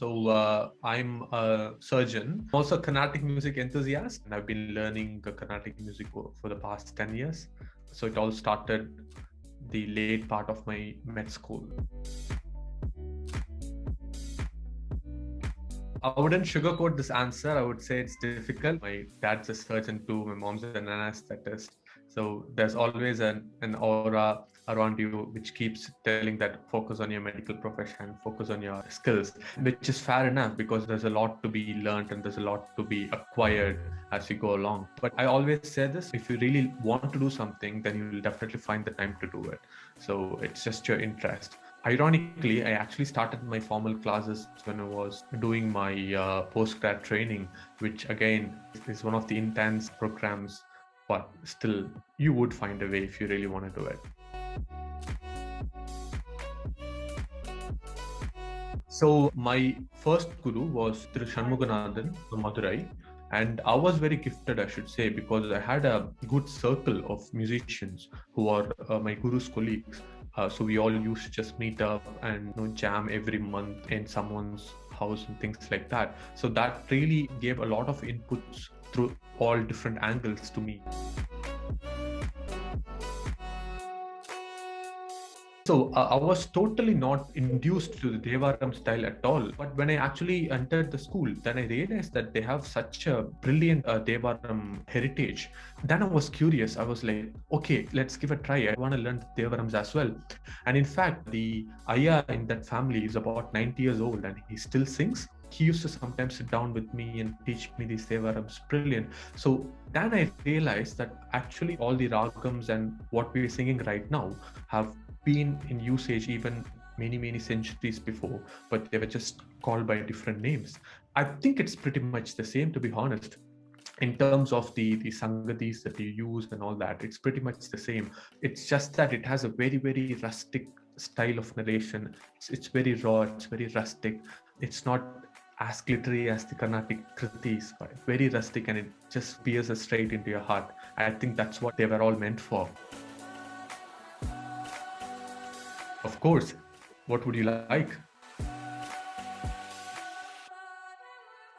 I'm a surgeon, also a Carnatic music enthusiast, and I've been learning Carnatic music for the past 10 years. So it all started the late part of my med school. I wouldn't sugarcoat this answer. I would say it's difficult. My dad's a surgeon too. My mom's an anesthetist. So there's always an aura around you which keeps telling that focus on your medical profession, focus on your skills, which is fair enough because there's a lot to be learned and there's a lot to be acquired as you go along. But I always say this, if you really want to do something, then you will definitely find the time to do it. So it's just your interest. Ironically, I actually started my formal classes when I was doing my postgrad training, which again is one of the intense programs, but still you would find a way if you really want to do it. So my first guru was Thiru Shanmuganathan from Madurai. And I was very gifted, I should say, because I had a good circle of musicians who are my guru's colleagues. So we all used to just meet up and jam every month in someone's house and things like that. So that really gave a lot of inputs through all different angles to me. So I was totally not induced to the Devaram style at all. But when I actually entered the school, then I realized that they have such a brilliant Devaram heritage. Then I was curious. I was like, okay, let's give a try. I want to learn the Devarams as well. And in fact, the Ayya in that family is about 90 years old and he still sings. He used to sometimes sit down with me and teach me these Devarams. Brilliant. So then I realized that actually all the ragams and what we're singing right now have been in usage even many centuries before, but they were just called by different names. I think it's pretty much the same, to be honest. In terms of the sangatis that you use and all that, it's pretty much the same. It's just that it has a very rustic style of narration. It's very raw, it's very rustic. It's not as glittery as the Carnatic kritis, but very rustic, and it just pierces straight into your heart. I think that's what they were all meant for. Of course. What would you like?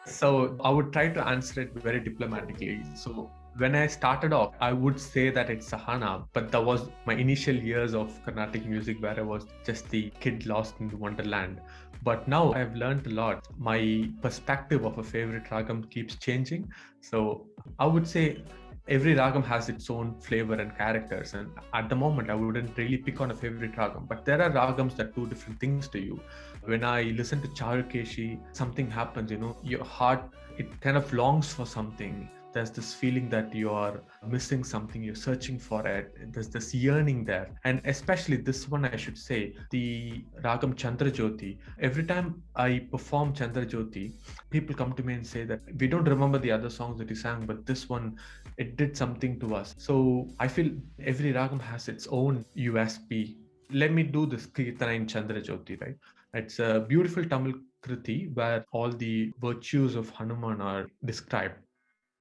So I would try to answer it very diplomatically. So when I started off, I would say that it's Sahana, but that was my initial years of Carnatic music where I was just the kid lost in the wonderland. But now I've learned a lot. My perspective of a favorite ragam keeps changing. So I would say every ragam has its own flavor and characters, and at the moment I wouldn't really pick on a favorite ragam, but there are ragams that do different things to you. When I listen to Charukeshi, something happens, your heart, it kind of longs for something. There's this feeling that you are missing something, you're searching for it. There's this yearning there. And especially this one, I should say, the Ragam Chandrajyoti. Every time I perform Chandrajyoti, people come to me and say that we don't remember the other songs that you sang, but this one, it did something to us. So I feel every Ragam has its own USP. Let me do this Kirtana in Chandrajyoti, right? It's a beautiful Tamil Kriti where all the virtues of Hanuman are described.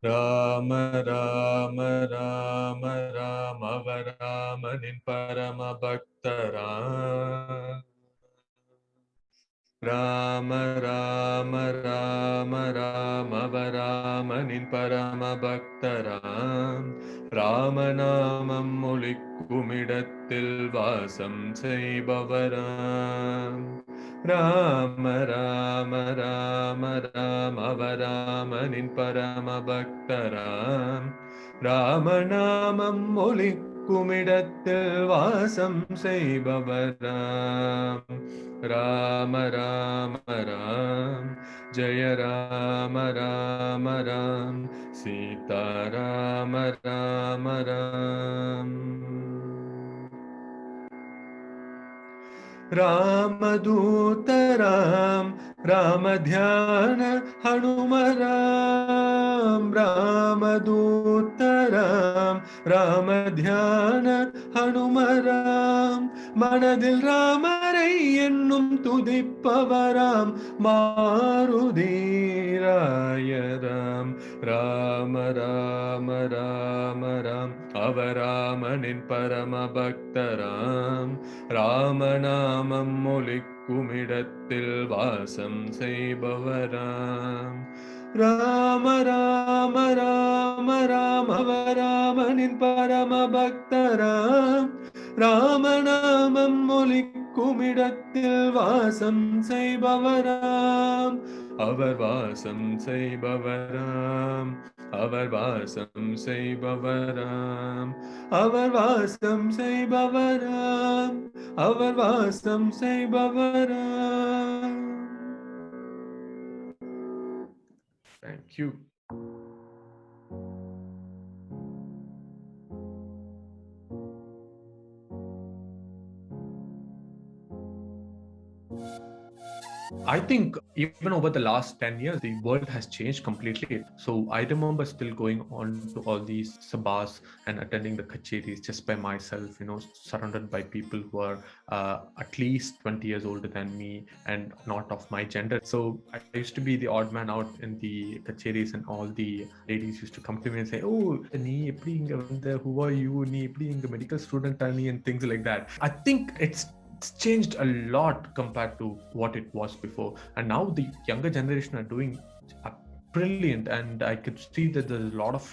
Rama Rama Rama Rama Varamanin Parama Bhaktara Rama Rama Rama Rama Varamanin Parama Bhaktara Ramanamam Mulikkumidathil Vasam Seibavaram Rama Rama Rama Rama Varamanin Parama Bhaktara Ramanamam Mulikkumidathil Vasam Seibavaram Rama Rama Ram Jaya Rama Rama Ram Sita Rama Rama Ram Ramaduta Ram Ramadhyana Hanumaram Ramaduta Ram Ramadhyana Hanumaram Manadil Ramarai ennum tudipavaram Marudirayaram Rama Rama Rama Ram Avarama ராமனின் பரம பக்தராம் ராமநாமம் ஒலிக்குமிடத்தில் வாசம் செய்பவராம் ராம ராம ராம ராம ராமனின் பரம பக்தராம் ராமநாமம் ஒலிக்குமிடத்தில் வாசம் செய்பவராம் அவர் வாசம் செய்பவராம் அவர் வாசம் செய்பவராம் அவர் வாசம் செய்பவராம் அவர் வாசம் செய்பவராம். Thank you. I think even over the last 10 years, the world has changed completely. So I remember still going on to all these sabhas and attending the kacheris just by myself, surrounded by people who are at least 20 years older than me and not of my gender. So I used to be the odd man out in the kacheris, and all the ladies used to come to me and say, "Oh, who are you? Medical student, and things like that." I think it's changed a lot compared to what it was before, and now the younger generation are doing brilliant, and I could see that there's a lot of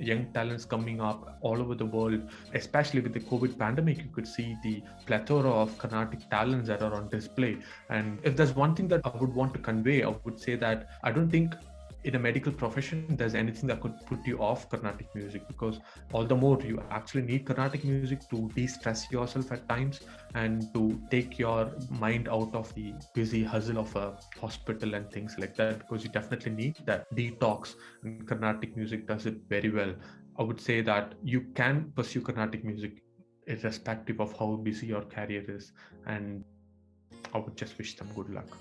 young talents coming up all over the world. Especially with the COVID pandemic, you could see the plethora of Carnatic talents that are on display. And if there's one thing that I would want to convey, I would say that I don't think in a medical profession there's anything that could put you off Carnatic music, because all the more you actually need Carnatic music to de-stress yourself at times and to take your mind out of the busy hustle of a hospital and things like that, because you definitely need that detox, and Carnatic music does it very well. I would say that you can pursue Carnatic music irrespective of how busy your career is, and I would just wish them good luck.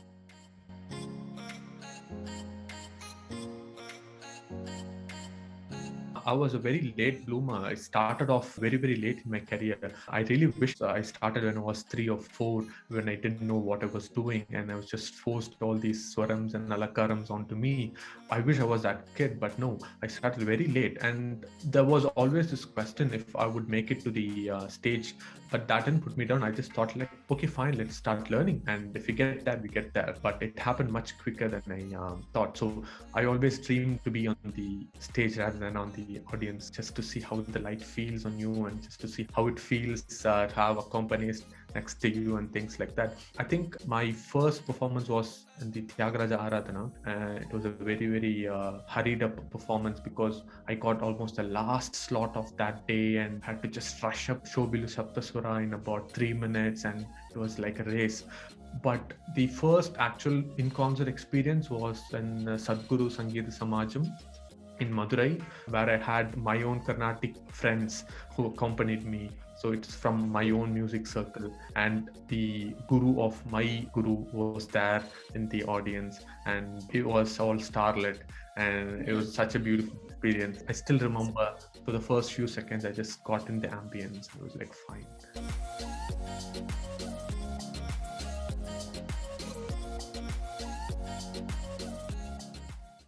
I was a very late bloomer. I started off very, very late in my career. I really wish I started when I was 3 or 4, when I didn't know what I was doing, and I was just forced all these swarams and alakarams onto me. I wish I was that kid, but no, I started very late. And there was always this question if I would make it to the stage, but that didn't put me down. I just thought okay, fine, let's start learning. And if we get there, we get there. But it happened much quicker than I thought. So I always dreamed to be on the stage rather than on the audience, just to see how the light feels on you, and just to see how it feels to have accompanist next to you and things like that. I think my first performance was in the Tyagaraja Aradhana. It was a very, very hurried up performance, because I got almost the last slot of that day and had to just rush up Shobilu Saptaswara in about 3 minutes, and it was like a race. But the first actual in-concert experience was in Sadguru Sangeeta Samajam in Madurai, where I had my own Carnatic friends who accompanied me. So it's from my own music circle, and the guru of my guru was there in the audience, and it was all starlit, and it was such a beautiful experience. I still remember for the first few seconds I just got in the ambience. It was like fine.